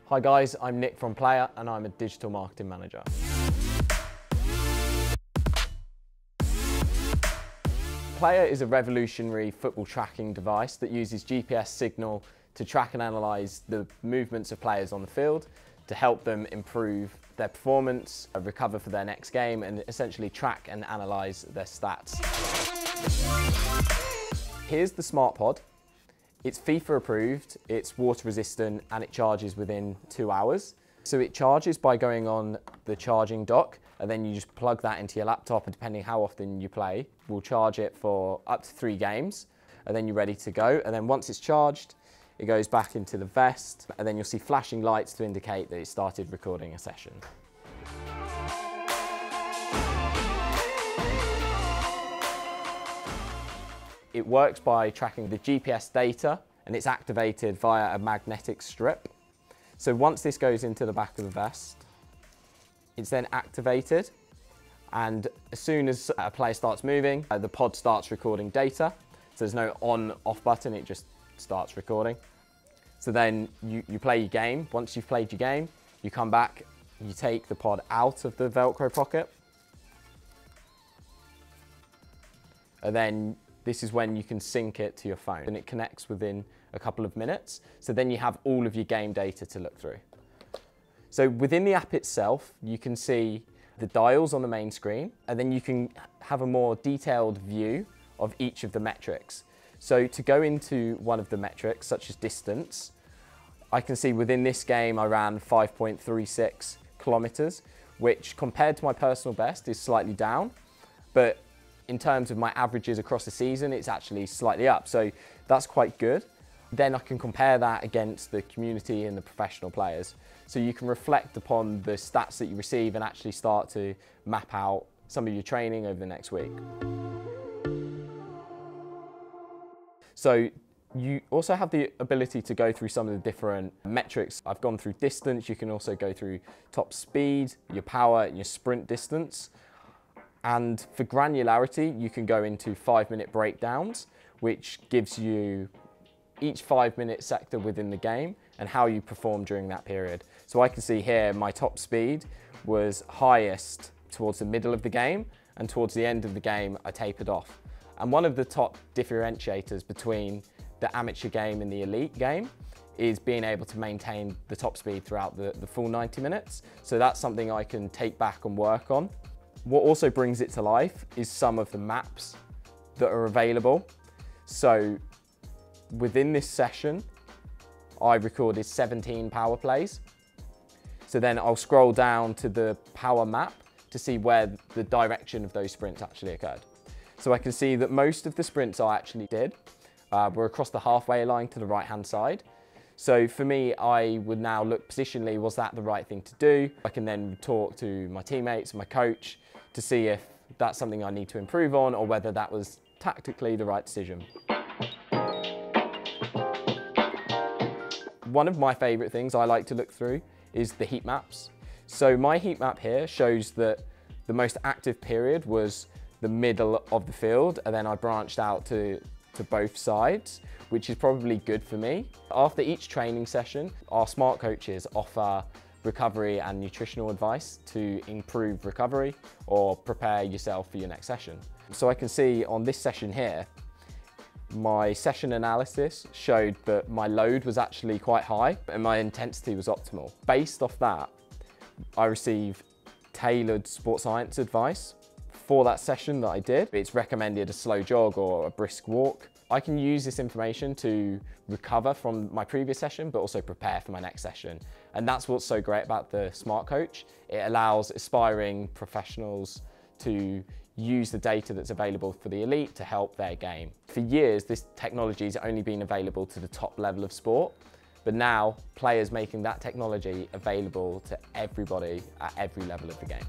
Hi guys, I'm Nick from Playr and I'm a digital marketing manager. Playr is a revolutionary football tracking device that uses GPS signal to track and analyse the movements of players on the field to help them improve their performance, recover for their next game, and essentially track and analyse their stats. Here's the Smart Pod. It's FIFA approved, it's water resistant, and it charges within 2 hours. So it charges by going on the charging dock, and then you just plug that into your laptop, and depending how often you play, we'll charge it for up to 3 games, and then you're ready to go. And then once it's charged, it goes back into the vest, and then you'll see flashing lights to indicate that it started recording a session. It works by tracking the GPS data, and it's activated via a magnetic strip. So once this goes into the back of the vest, it's then activated, and as soon as a player starts moving, the pod starts recording data. So there's no on-off button, it just starts recording. So then you play your game. Once you've played your game, you come back, you take the pod out of the Velcro pocket, and then this is when you can sync it to your phone, and it connects within a couple of minutes. So then you have all of your game data to look through. So within the app itself, you can see the dials on the main screen, and then you can have a more detailed view of each of the metrics. So to go into one of the metrics, such as distance, I can see within this game I ran 5.36 kilometers, which compared to my personal best is slightly down, but in terms of my averages across the season, it's actually slightly up. So that's quite good. Then I can compare that against the community and the professional players. So you can reflect upon the stats that you receive and actually start to map out some of your training over the next week. So you also have the ability to go through some of the different metrics. I've gone through distance. You can also go through top speed, your power, and your sprint distance. And for granularity, you can go into 5-minute breakdowns, which gives you each 5-minute sector within the game and how you perform during that period. So I can see here my top speed was highest towards the middle of the game, and towards the end of the game, I tapered off. And one of the top differentiators between the amateur game and the elite game is being able to maintain the top speed throughout the full 90 minutes. So that's something I can take back and work on. What also brings it to life is some of the maps that are available. So within this session, I recorded 17 power plays. So then I'll scroll down to the power map to see where the direction of those sprints actually occurred. So I can see that most of the sprints I actually did were across the halfway line to the right-hand side. So for me, I would now look positionally, was that the right thing to do? I can then talk to my teammates, my coach, to see if that's something I need to improve on or whether that was tactically the right decision. One of my favorite things I like to look through is the heat maps. So my heat map here shows that the most active period was the middle of the field, and then I branched out to both sides, which is probably good for me. After each training session, our smart coaches offer recovery and nutritional advice to improve recovery or prepare yourself for your next session. So I can see on this session here, my session analysis showed that my load was actually quite high and my intensity was optimal. Based off that, I received tailored sports science advice for that session that I did. It's recommended a slow jog or a brisk walk. I can use this information to recover from my previous session, but also prepare for my next session. And that's what's so great about the Smart Coach. It allows aspiring professionals to use the data that's available for the elite to help their game. For years, this technology has only been available to the top level of sport, but now Playr is making that technology available to everybody at every level of the game.